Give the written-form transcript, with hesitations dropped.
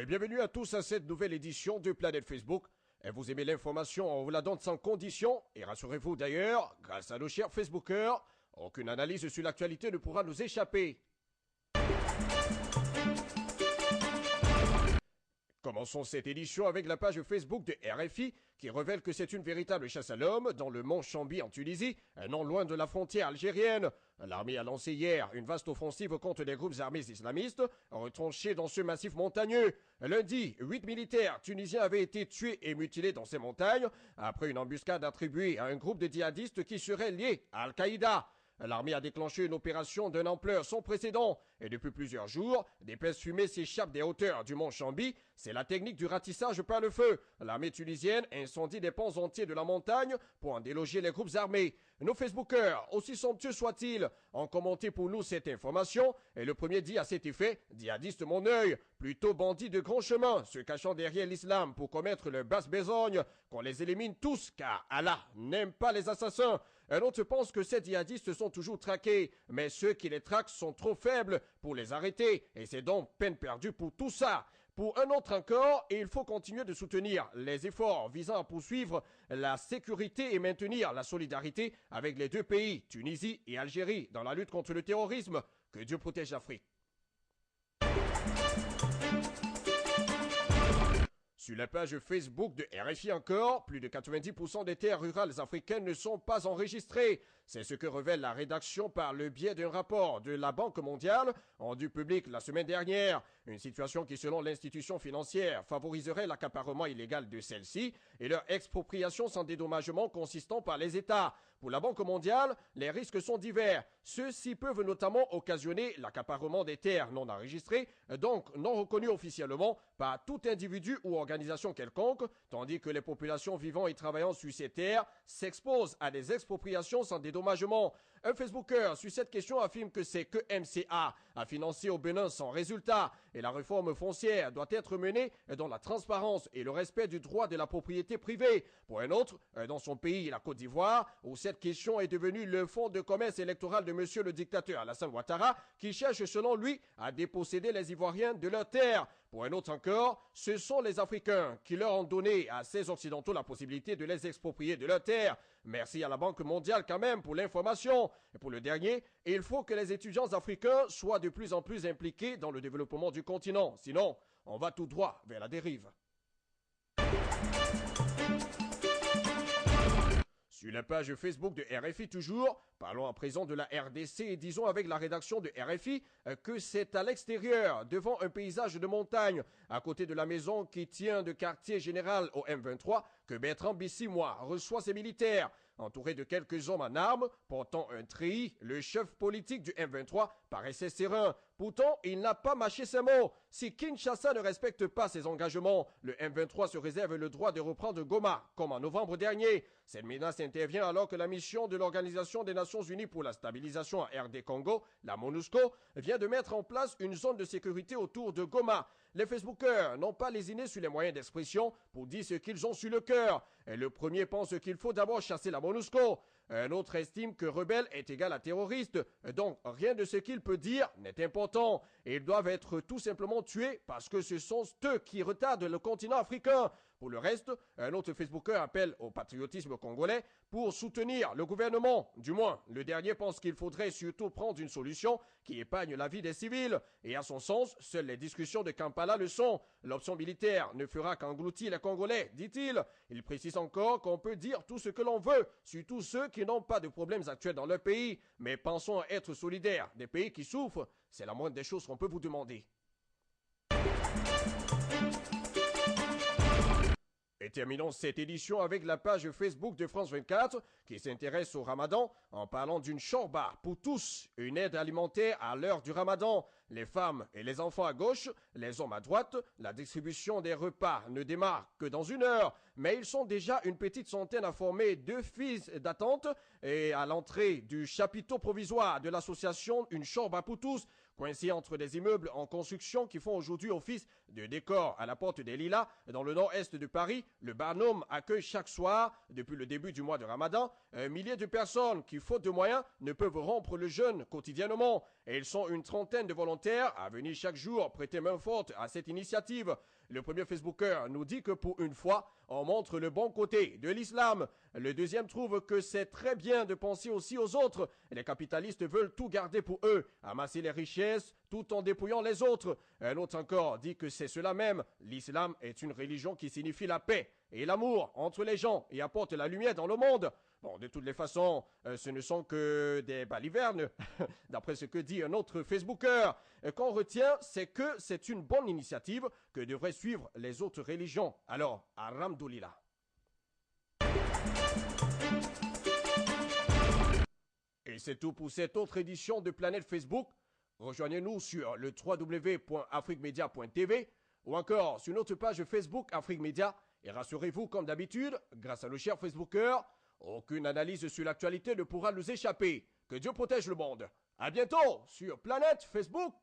Et bienvenue à tous à cette nouvelle édition de Planète Facebook. Et vous aimez l'information, on vous la donne sans condition. Et rassurez-vous d'ailleurs, grâce à nos chers Facebookers, aucune analyse sur l'actualité ne pourra nous échapper. Commençons cette édition avec la page Facebook de RFI qui révèle que c'est une véritable chasse à l'homme dans le mont Chambi en Tunisie, non loin de la frontière algérienne. L'armée a lancé hier une vaste offensive contre des groupes armés islamistes retranchés dans ce massif montagneux. Lundi, 8 militaires tunisiens avaient été tués et mutilés dans ces montagnes après une embuscade attribuée à un groupe de djihadistes qui serait lié à Al-Qaïda. L'armée a déclenché une opération d'une ampleur sans précédent et depuis plusieurs jours, d'épaisses fumées s'échappent des hauteurs du mont Chambi. C'est la technique du ratissage par le feu. L'armée tunisienne incendie des pans entiers de la montagne pour en déloger les groupes armés. Nos Facebookers, aussi somptueux soient-ils, ont commenté pour nous cette information et le premier dit à cet effet « Djihadiste mon œil, plutôt bandit de grand chemin, se cachant derrière l'islam pour commettre leur basse besogne, qu'on les élimine tous car Allah n'aime pas les assassins. » Un autre pense que ces djihadistes sont toujours traqués, mais ceux qui les traquent sont trop faibles pour les arrêter et c'est donc peine perdue pour tout ça. Pour un autre encore, il faut continuer de soutenir les efforts visant à poursuivre la sécurité et maintenir la solidarité avec les deux pays, Tunisie et Algérie, dans la lutte contre le terrorisme. Que Dieu protège l'Afrique. Sur la page Facebook de RFI encore, plus de 90% des terres rurales africaines ne sont pas enregistrées. C'est ce que révèle la rédaction par le biais d'un rapport de la Banque mondiale rendu public la semaine dernière. Une situation qui, selon l'institution financière, favoriserait l'accaparement illégal de celles-ci et leur expropriation sans dédommagement consistant par les États. Pour la Banque mondiale, les risques sont divers. Ceux-ci peuvent notamment occasionner l'accaparement des terres non enregistrées, donc non reconnues officiellement par tout individu ou organisation quelconque, tandis que les populations vivant et travaillant sur ces terres s'exposent à des expropriations sans dédommagement. Un Facebooker sur cette question affirme que c'est que MCA a financé au Bénin sans résultat et la réforme foncière doit être menée dans la transparence et le respect du droit de la propriété privée. Pour un autre, dans son pays, la Côte d'Ivoire, où cette question est devenue le fonds de commerce électoral de monsieur le dictateur Alassane Ouattara, qui cherche selon lui à déposséder les Ivoiriens de leurs terres. Pour un autre encore, ce sont les Africains qui leur ont donné à ces Occidentaux la possibilité de les exproprier de leurs terres. Merci à la Banque mondiale quand même pour l'information. Et pour le dernier, il faut que les étudiants africains soient de plus en plus impliqués dans le développement du continent. Sinon, on va tout droit vers la dérive. Sur la page Facebook de RFI toujours, parlons à présent de la RDC et disons avec la rédaction de RFI que c'est à l'extérieur, devant un paysage de montagne, à côté de la maison qui tient de quartier général au M23, que Bertrand Bissimois reçoit ses militaires. Entouré de quelques hommes en armes, portant un treillis, le chef politique du M23 paraissait serein. Pourtant, il n'a pas mâché ses mots. Si Kinshasa ne respecte pas ses engagements, le M23 se réserve le droit de reprendre Goma, comme en novembre dernier. Cette menace intervient alors que la mission de l'Organisation des Nations Unies pour la stabilisation en RD Congo, la MONUSCO, vient de mettre en place une zone de sécurité autour de Goma. Les Facebookers n'ont pas lésiné sur les moyens d'expression pour dire ce qu'ils ont sur le cœur. Et le premier pense qu'il faut d'abord chasser la MONUSCO. Un autre estime que rebelle est égal à terroriste. Donc rien de ce qu'il peut dire n'est important. Et ils doivent être tout simplement tués parce que ce sont eux qui retardent le continent africain. Pour le reste, un autre Facebooker appelle au patriotisme congolais pour soutenir le gouvernement. Du moins, le dernier pense qu'il faudrait surtout prendre une solution qui épargne la vie des civils. Et à son sens, seules les discussions de Kampala le sont. L'option militaire ne fera qu'engloutir les Congolais, dit-il. Il précise encore qu'on peut dire tout ce que l'on veut, surtout ceux qui n'ont pas de problèmes actuels dans leur pays. Mais pensons à être solidaires des pays qui souffrent. C'est la moindre des choses qu'on peut vous demander. Et terminons cette édition avec la page Facebook de France 24 qui s'intéresse au Ramadan en parlant d'une chorba pour tous, une aide alimentaire à l'heure du Ramadan. Les femmes et les enfants à gauche, les hommes à droite, la distribution des repas ne démarre que dans 1 heure, mais ils sont déjà une petite centaine à former 2 files d'attente et à l'entrée du chapiteau provisoire de l'association Une chorba pour tous Coincé entre des immeubles en construction qui font aujourd'hui office de décor à la porte des Lilas, dans le nord-est de Paris, le Barnum accueille chaque soir, depuis le début du mois de Ramadan, un millier de personnes qui, faute de moyens, ne peuvent rompre le jeûne quotidiennement. Et ils sont une trentaine de volontaires à venir chaque jour prêter main forte à cette initiative. Le premier Facebooker nous dit que pour une fois, on montre le bon côté de l'islam. Le deuxième trouve que c'est très bien de penser aussi aux autres. Les capitalistes veulent tout garder pour eux, amasser les richesses tout en dépouillant les autres. Un autre encore dit que c'est cela même. L'islam est une religion qui signifie la paix et l'amour entre les gens et apporte la lumière dans le monde. Bon, de toutes les façons, ce ne sont que des balivernes, d'après ce que dit un autre Facebooker. Qu'on retient, c'est que c'est une bonne initiative que devraient suivre les autres religions. Alors, alhamdoulilah. Et c'est tout pour cette autre édition de Planète Facebook. Rejoignez-nous sur le www.afriquemedia.tv ou encore sur notre page Facebook Afrique Média. Et rassurez-vous, comme d'habitude, grâce à nos chers Facebookers, aucune analyse sur l'actualité ne pourra nous échapper. Que Dieu protège le monde. À bientôt sur Planète Facebook.